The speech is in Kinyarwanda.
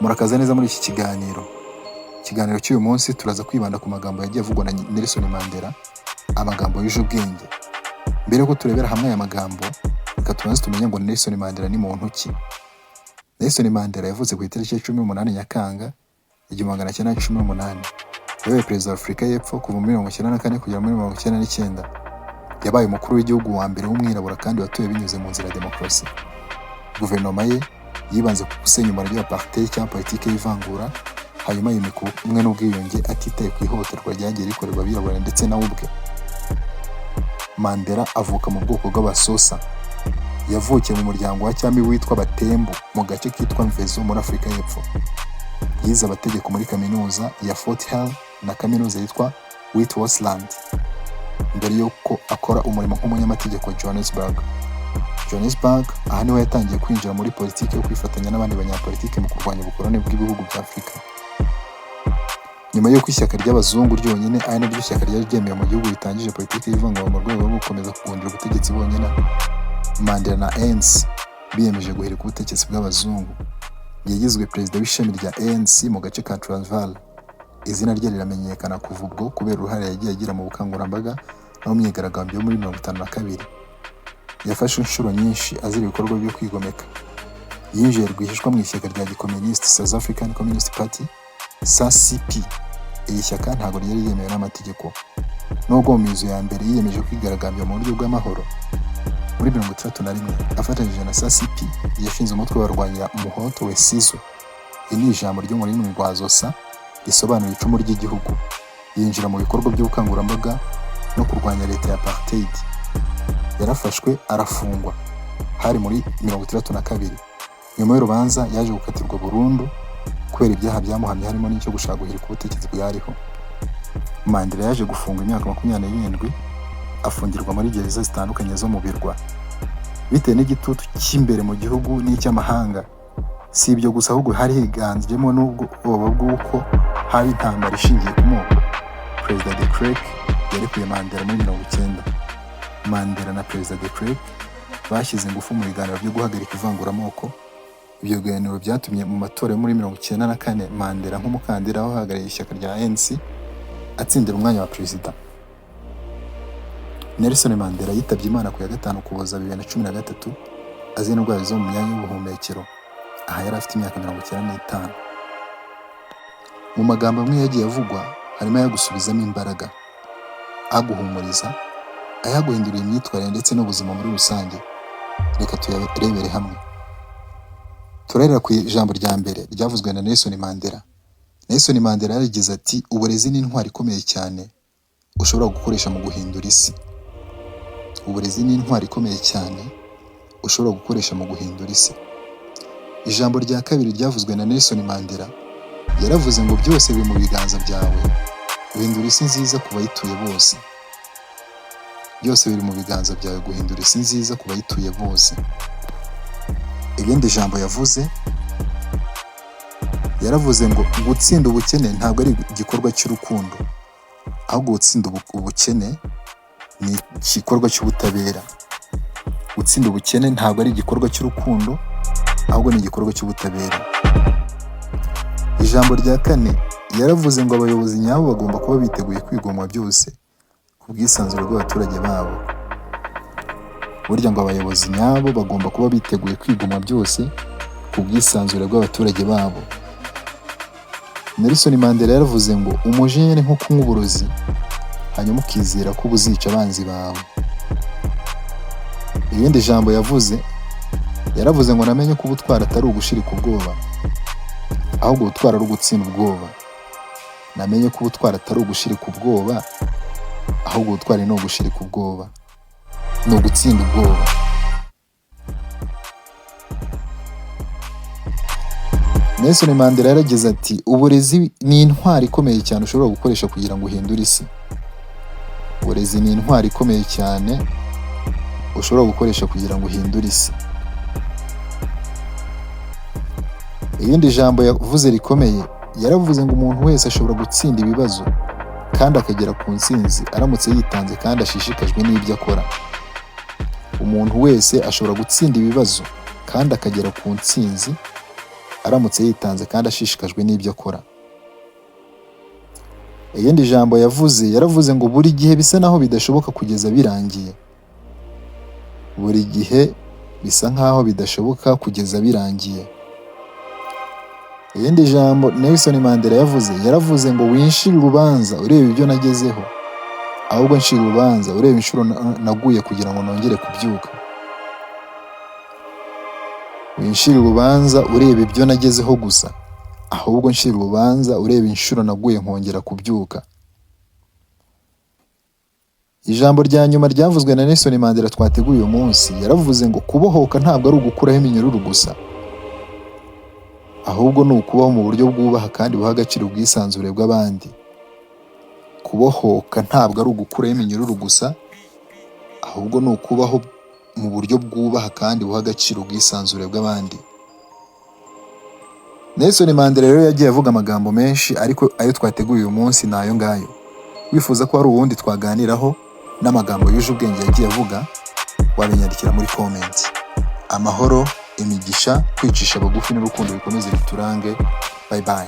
Murakaza neza muri iki kiganiro. Ikiganiro cy'uyu munsi turaza kwibanda ku magambo yagiye avugwa na Nelson Mandela, amagambo yuje ubwenge. Mbere yuko turebera hamwe aya magambo, reka tubanze tumenye ngo Nelson Mandela ni muntu ki. Nelson Mandela yavutse ku itariki ya 18 Nyakanga 1918. Yabaye perezida wa Afurika y'Epfo kuva muri 1994 kugera muri 1999. Yabaye umukuru w'igihugu wa mbere w'umwirabura kandi watuye binyuze mu nzira ya demokarasi. Guverinoma ye yibanze ku gusenya umurage wa apartheid cyangwa politiki y'ivangura, hanyuma yimika ubumwe n'ubwiyunge atitaye ku ihohoterwa ryagiye rikorerwa abirabura ndetse nawe ubwe. Mandela avuka mu bwoko bw'abasosa. Yavukiye mu muryango wa cyami witwa Batembo mu gace kitwa Mvezo muri Afurika y'Epfo. Yize amategeko muri kaminuza ya Fort Hare na kaminuza yitwa Witwatersrand mbere yuko akora umurimo nk'umunyamategeko wa Johannesburg. Aha niho yatangiye kwinjira muri politiki yo kwifatanya n'abandi banyapolitiki mu kurwanya ubukoloni bw'ibihugu bya Afurika. Nyuma y'uko ishyaka ry'abazungu ryonyine ari naryo shyaka ryari ryemewe mu gihugu ritangije politiki y'ivangura mu rwego rwo gukomeza kugundira ubutegetsi bonyine, Mandela na ANC biyemeje guhirika ubutegetsi bw'abazungu. Yagizwe perezida w'ishami rya ANC mu gace ka Transvaal. Izina rye riramenyekana kuva ubwo kubera uruhare yagiye agira mu bukangurambaga no mu myigaragambyo yo muri 1952. Yafashe inshuro nyinshi azira ibikorwa byo kwigomeka. Yinjiye rwihishwa mu ishyaka rya gikomuniste South African Communist Party SACP. Iyi shyaka ntabwo ryari yemewe n'amategeko. Nubwo mu mizo ya mbere yiyemeje kwigaragambya mu buryo bw'amahoro, muri 1931 afatanyije na SACP yashinze umutwe w'abarwanya Umuhoto Wesizwe. Iri ni ijambo ryo mu rurimi rwa Xhosa risobanura icumu ry'igihugu. Yinjira mu bikorwa by'ubukangurambaga no kurwanya leta ya apartheid. Yarafashwe arafungwa hari muri 1962. Nyuma y'urubanza yaje gukatirwa burundu kubera ibyaha byamuhamye harimo n'icyo gushaka guhirika ubutegetsi bwariho. Mandela yaje gufungwa imyaka 27, afungirwa muri gereza zitandukanye zo mu birwa. Bitewe n'igitutu cy'imbere mu gihugu n'icy'amahanga, si ibyo gusa ahubwo hari higanjemo n'ubwoba bw'uko hari intambara ishingiye ku moko. Perezida de Klerk yarekuye Mandela muri 1990. Mandela na Perezida de Klerk bashyize ingufu mu biganiro byo guhagarika ivanguramoko. Ibyo biganiro byatumye mu matora yo muri 1994 Mandela nk'umukandida uhagarariye ishyaka rya ANC atsindira umwanya wa perezida. Nelson Mandela yitabye Imana ku ya 5 Ukuboza 2013 azira indwara zo mu myanya y'ubuhumekero. Aha yari afite imyaka 95. Mu magambo amwe yagiye avugwa harimo ayo gusubizamo imbaraga, aguhumuriza, ayaguhindura imyitwarire ndetse n'ubuzima muri rusange. Reka tuyarebere hamwe. Turarira ku ijambo rya mbere ryavuzwe na Nelson Mandela. Nelson Mandela yaragize ati, uburezi ni intwari ikomeye cyane ushobora gukoresha mu guhindura isi. Uburezi ni intwari ikomeye cyane ushobora gukoresha mu guhindura isi. Ijambo rya kabiri ryavuzwe na Nelson Mandela, yaravuze ngo byose biri mu biganza byawe, guhindura isi nziza ku bayituye bose. Byose biri mu biganza byawe, guhindura isi nziza ku bayituye bose. Irindi jambo yavuze, yaravuze ngo gutsinda ubukene ntabwo ari igikorwa cy'urukundo, ahubwo gutsinda ubukene ni igikorwa cy'ubutabera. Gutsinda ubukene ntabwo ari igikorwa cy'urukundo, ahubwo ni igikorwa cy'ubutabera. Ijambo rya kane, yaravuze ngo abayobozi nyabo bagomba kuba biteguye kwigomwa byose ku bwisanzure bw'abaturage babo. Burya ngo abayobozi nyabo bagomba kuba biteguye kwigomwa byose ku bwisanzure bw'abaturage babo. Nelson Mandela yaravuze ngo umujinya ni nko kunywa uburozi hanyuma ukizera ko buzica abanzi bawe. Irindi jambo yavuze, yaravuze ngo namenye ko ubutwara atari ugushirika ubwoba, ahubwo ubutwara ari ugutsinda ubwoba. Namenye ko ubutwara atari ugushirika ubwoba, ahubwo ubutwara ni ugushirika ubwoba, ni ugutsinda ubwoba. Nelson Mandela yaragize ati, uburezi ni intwari ikomeye cyane ushobora gukoresha kugira ngo uhindure isi. Uburezi ni intwari ikomeye cyane ushobora gukoresha kugira ngo uhindure isi. Irindi jambo yavuze rikomeye, yaravuze ngo umuntu wese ashobora gutsinda ibibazo kandi akagera ku ntsinzi aramutse yitanze kandi ashishikajwe n'ibyo akora. Umuntu wese ashobora gutsinda ibibazo kandi akagera ku ntsinzi aramutse yitanze kandi ashishikajwe n'ibyo akora. Irindi jambo yaravuze ngo buri gihe bisa naho bidashoboka kugeza birangiye. Buri gihe bisa nkaho bidashoboka kugeza birangiye. Irindi jambo Nelson Mandela yaravuze ngo winshire urubanza ureba ibyo nagezeho, ahubwo nshira urubanza ureba inshuro naguye kugira ngo nongere kubyuka. Winshire urubanza ureba ibyo nagezeho gusa, ahubwo nshira urubanza ureba inshuro naguye nkongera kubyuka. Ijambo rya nyuma ryavuzwe na Nelson Mandela twateguye uyu munsi, yaravuze ngo kubohoka ntabwo ari ugukuraho iminyururu gusa, ahubwo ni ukubaho mu buryo bwubaha kandi buha agaciro ubwisanzure bw'abandi. Kubohoka ntabwo ari ugukuraho iminyururu gusa, ahubwo ni ukubaho mu buryo bwubaha kandi buha agaciro ubwisanzure bw'abandi. Nelson Mandela rero yagiye avuga amagambo menshi, ariko ayo twateguye uyu munsi ni ayo ngayo. Wifuza ko hari uwundi twaganiraho n'amagambo yuje ubwenge yagiye avuga, wabinyandikira muri comment. Amahoro, imigisha, kwicisha bugufi n'urukundo bikomeze biturange. Bye bye.